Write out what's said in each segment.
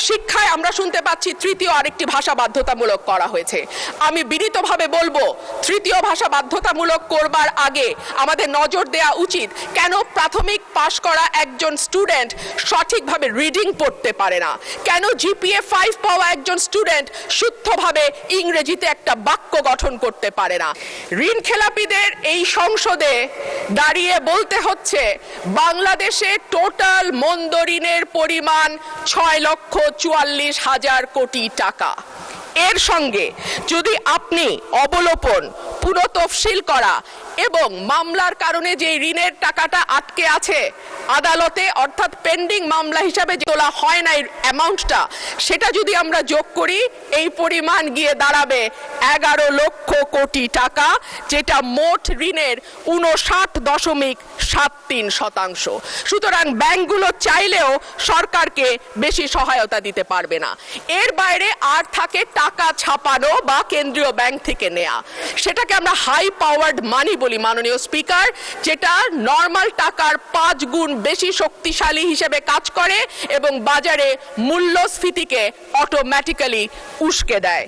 শিক্ষায় আমরা শুনতে পাচ্ছি তৃতীয় আরেকটি ভাষা বাধ্যতামূলক করা হয়েছে। আমি বিনীতভাবে বলবো, তৃতীয় ভাষা বাধ্যতামূলক করবার আগে আমাদের নজর দেওয়া উচিত কেন প্রাথমিক পাশ করা একজন স্টুডেন্ট সঠিকভাবে রিডিং পড়তে পারে না, কেন জিপিএ 5 পাওয়া একজন স্টুডেন্ট শুদ্ধভাবে ইংরেজিতে একটা বাক্য গঠন করতে পারে না। ঋণ খেলাপিদের এই সংসদে দাঁড়িয়ে বলতে হচ্ছে বাংলাদেশে টোটাল মন্দ ঋণের পরিমাণ 6,44,000 কোটি টাকা। এর সঙ্গে যদি আপনি অবলোপন, পুনঃতফসিল করা এবং মামলার কারণে যে ঋণের টাকাটা আটকে আছে আদালতে, অর্থাৎ পেন্ডিং মামলা হিসাবে তোলা হয় না অ্যামাউন্টটা, সেটা যদি আমরা যোগ করি এই পরিমাণ গিয়ে দাঁড়াবে 11 লক্ষ কোটি টাকা, যেটা মোট ঋণের 59.73%। সুতরাং ব্যাংকগুলো চাইলেও সরকারকে বেশি সহায়তা দিতে পারবে না। এর বাইরে আর থাকে টাকা ছাপানো বা কেন্দ্রীয় ব্যাংক থেকে নেয়া, সেটাকে আমরা হাই পাওয়ার্ড মানি বলি মাননীয় স্পিকার, যেটা নর্মাল টাকার 5 গুণ বেশি শক্তিশালী হিসেবে কাজ করে এবং বাজারে মূল্যস্ফীতিকে অটোমেটিক্যালি উস্কে দেয়।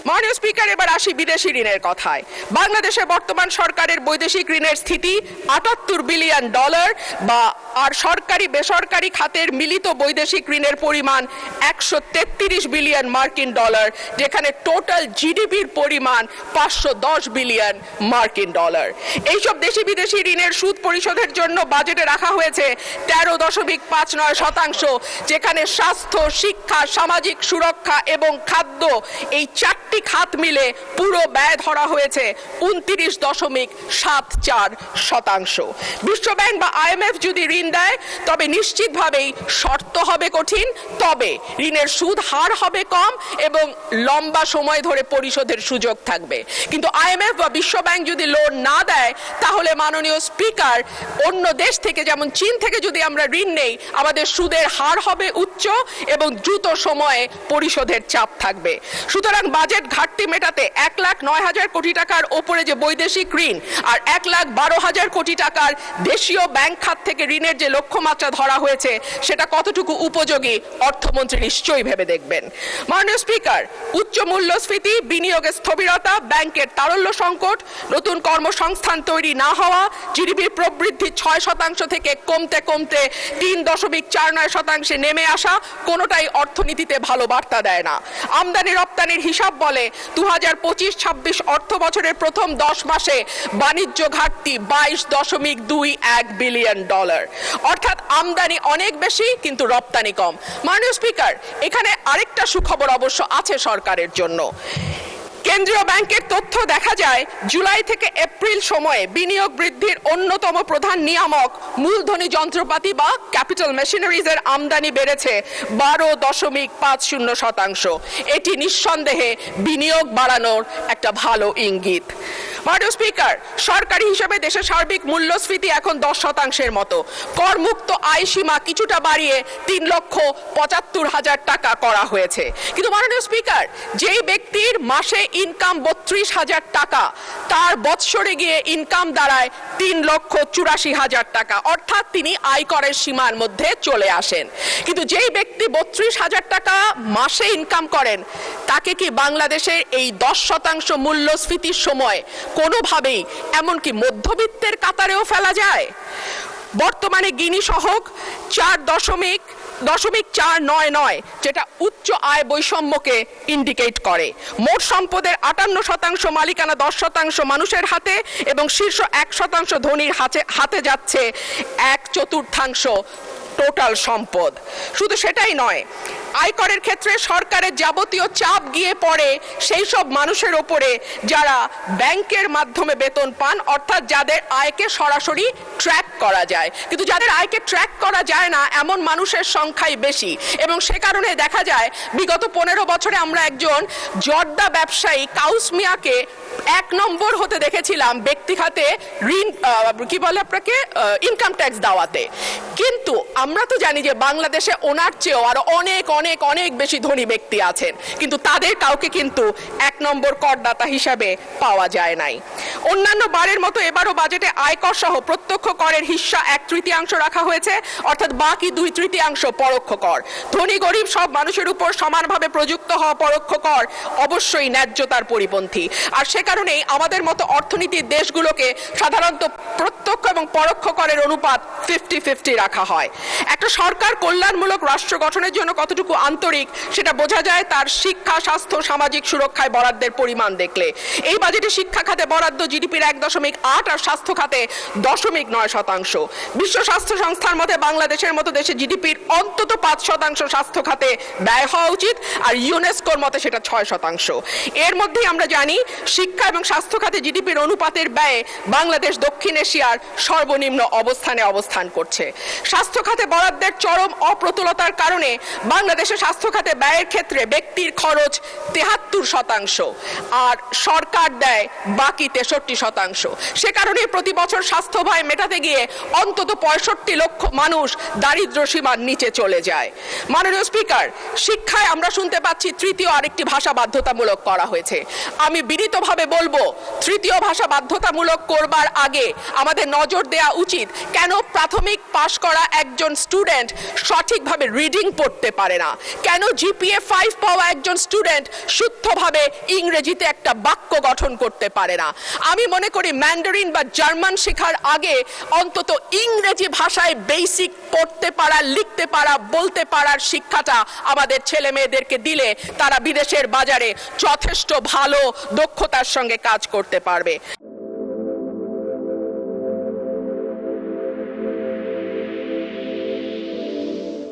মাননীয় স্পিকার, এবার আসি বিদেশি ঋণের কথায়। বাংলাদেশে বর্তমান সরকারের বৈদেশিক ঋণের স্থিতি $78 বিলিয়ন বা আর সরকারি বেসরকারি খাতের মিলিত বৈদেশিক ঋণের পরিমাণ $133 বিলিয়ন, যেখানে টোটাল জিডিপির পরিমাণ $510 বিলিয়ন। এইসব দেশি বিদেশি ঋণের সুদ পরিশোধের জন্য বাজেটে রাখা হয়েছে 13.59%, যেখানে স্বাস্থ্য, শিক্ষা, সামাজিক সুরক্ষা এবং খাদ্য এই 4টি খাত মিলে পুরো ব্যয় ধরা হয়েছে 29.74%। বিশ্বব্যাংক বা IMF যদি ঋণ দেয় তবে নিশ্চিতভাবেই শর্ত হবে কঠিন, তবে ঋণের সুদ হার হবে কম এবং লম্বা সময় ধরে পরিশোধের সুযোগ থাকবে। কিন্তু IMF বা বিশ্বব্যাংক যদি লোন না দেয় তাহলে মাননীয় স্পিকার, অন্য দেশ থেকে যেমন চীন থেকে যদি আমরা ঋণ নেই, আমাদের সুদের হার হবে উচ্চ এবং দ্রুত সময়ে পরিশোধের চাপ থাকবে। সুতরাং বাজেট ঘাটতি মেটাতে 1,09,000 কোটি টাকার ওপরে যে বৈদেশিক ঋণ আর 1,12,000 কোটি টাকার দেশীয় ব্যাংক খাত থেকে ঋণের যে লক্ষ্যমাত্রা ধরা হয়েছে সেটা কতটুকু উপযোগী অর্থমন্ত্রী নিশ্চয়ই ভেবে দেখবেন। মাননীয় স্পিকার, উচ্চ মূল্যস্ফীতি, বিনিয়োগের স্থবিরতা, ব্যাংকের তারল্য সংকট, নতুন কর্মসংস্থান তৈরি না হওয়া, জিডিপির প্রবৃদ্ধি 6% থেকে কমতে কমতে 3.49% নেমে আসা কোনোটাই অর্থনীতিতে ভালো বার্তা দেয় না। আমদানি রপ্তানির হিসাব বলে 2025-26 অর্থ বছরের প্রথম 10 মাসে বাণিজ্য ঘাটতি $22.21 বিলিয়ন, অর্থাৎ আমদানি অনেক বেশি কিন্তু রপ্তানি কম। মাননীয় স্পিকার, এখানে আরেকটা সুখবর অবশ্য আছে সরকারের জন্য। কেন্দ্রীয় ব্যাংকের তথ্য দেখা যায় জুলাই থেকে এপ্রিল সময়ে বিনিয়োগ বৃদ্ধির অন্যতম প্রধান নিয়ামক মূলধনী যন্ত্রপাতি বা ক্যাপিটাল মেশিনারিজের আমদানি বেড়েছে 12.50%। এটি নিঃসন্দেহে বিনিয়োগ বাড়ানোর একটা ভালো ইঙ্গিত। মাননীয় স্পিকার, সরকারি হিসেবে দেশের সার্বিক মূল্যস্ফীতি এখন 10%-এর মতো। করমুক্ত আয় সীমা কিছুটা বাড়িয়ে 3,75,000 টাকা করা হয়েছে। কিন্তু মাননীয় স্পিকার, যেই ব্যক্তির মাসে ইনকাম 32,000 টাকা, তার বৎসরে গিয়ে ইনকাম দাঁড়ায় 3,84,000 টাকা, অর্থাৎ তিনি আয়করের সীমার মধ্যে চলে আসেন। কিন্তু যেই ব্যক্তি 32,000 টাকা মাসে ইনকাম করেন, তাকে কি বাংলাদেশের এই 10% মূল্যস্ফীতির সময় কোনোভাবেই এমনকি মধ্যবিত্তের কাতারেও ফেলা যায়? বর্তমানে গিনি সহগ 4.499, যেটা উচ্চ আয় বৈষম্যকে ইন্ডিকেট করে। মোট সম্পদের 58% মালিকানা 10% মানুষের হাতে এবং শীর্ষ 1% ধনীর হাতে যাচ্ছে 1/4 টোটাল সম্পদ। শুধু সেটাই নয়, আয়করের ক্ষেত্রে সরকারের যাবতীয় চাপ গিয়ে পড়ে সেই সব মানুষের ওপরে যারা ব্যাংকের মাধ্যমে বেতন পান, অর্থাৎ যাদের আয়কে সরাসরি ট্র্যাক করা যায়। কিন্তু যাদের আয়কে ট্র্যাক করা যায় না এমন মানুষের সংখ্যাই বেশি এবং সে কারণে দেখা যায় বিগত 15 বছরে আমরা একজন জর্দা ব্যবসায়ী কাউস মিয়াকে 1 নম্বর হতে দেখেছিলাম ব্যক্তি খাতে ঋণ কি বলে আপনাকে ইনকাম ট্যাক্স দেওয়াতে। কিন্তু আমরা তো জানি যে বাংলাদেশে ওনার চেয়েও আরো অনেক অনেক অনেক বেশি ধনী ব্যক্তি আছেন, কিন্তু তাদের কাউকে কিন্তু 1 নম্বর করদাতা হিসাবে পাওয়া যায় নাই। অন্যান্য বারের মতো এবারও বাজেটে আয়কর সহ প্রত্যক্ষ করের হিস্সা 1/3 রাখা হয়েছে, অর্থাৎ বাকি 2/3 পরোক্ষ কর। ধনী গরিব সব মানুষের উপর সমানভাবে প্রযুক্ত হওয়া পরোক্ষ কর অবশ্যই ন্যায্যতার পরিপন্থী। আর সে কারণেই আমাদের মতো অর্থনীতির দেশগুলোকে সাধারণত প্রত্যক্ষ এবং পরোক্ষ করের অনুপাত 50-50 রাখা হয়। একটা সরকার কল্যাণমূলক রাষ্ট্র গঠনের জন্য কতটুকু আন্তরিক সেটা বোঝা যায় তার শিক্ষা, স্বাস্থ্য, সামাজিক সুরক্ষায় বরাদ্দের পরিমাণ দেখলে। এই বাজেটে শিক্ষা খাতে বরাদ্দ জিডিপির 1.8 আর স্বাস্থ্য খাতে 0.9%। বিশ্ব স্বাস্থ্য সংস্থার মতে বাংলাদেশের মতো দেশে জিডিপির অন্তত 5% স্বাস্থ্য খাতে ব্যয় হওয়া উচিত, আর ইউনেস্কোর মতে সেটা 6%। এর মধ্যেই আমরা জানি শিক্ষা এবং স্বাস্থ্য খাতে জিডিপির অনুপাতের ব্যয়ে বাংলাদেশ দক্ষিণ এশিয়ার সর্বনিম্ন অবস্থানে অবস্থান করছে। স্বাস্থ্য খাতে বরাদ্দের চরম অপ্রতুলতার কারণে বাংলাদেশের স্বাস্থ্য খাতে ব্যয়ের ক্ষেত্রে ব্যক্তির খরচ 73% আর সরকার দেয় বাকি 63%। সে কারণে প্রতি বছর স্বাস্থ্য ব্যয় মেটাতে গিয়ে অন্তত 65 লক্ষ মানুষ দারিদ্র সীমার নিচে চলে যায়। মাননীয় স্পিকার, শিক্ষায় আমরা শুনতে পাচ্ছি তৃতীয় আরেকটি ভাষা বাধ্যতামূলক করা হয়েছে। আমি বিনীতভাবে বলবো, তৃতীয় ভাষা বাধ্যতামূলক করবার আগে আমাদের নজর দেওয়া উচিত কেন প্রাথমিক পাশ করা একজন স্টুডেন্ট সঠিকভাবে রিডিং পড়তে পারে না, কেন জিপিএ 5 পাওয়া একজন স্টুডেন্ট শুদ্ধভাবে ইংরেজিতে একটা বাক্য গঠন করতে পারে না। আমি মনে করি ম্যান্ডারিন বা জার্মান শেখার আগে অন্তত ইংরেজি ভাষায় বেসিক পড়তে পারা, লিখতে পারা, বলতে পারার শিক্ষাটা আমাদের ছেলে মেয়েদেরকে দিলে তারা বিদেশের বাজারে যথেষ্ট ভালো দক্ষতার সঙ্গে কাজ করতে পারবে।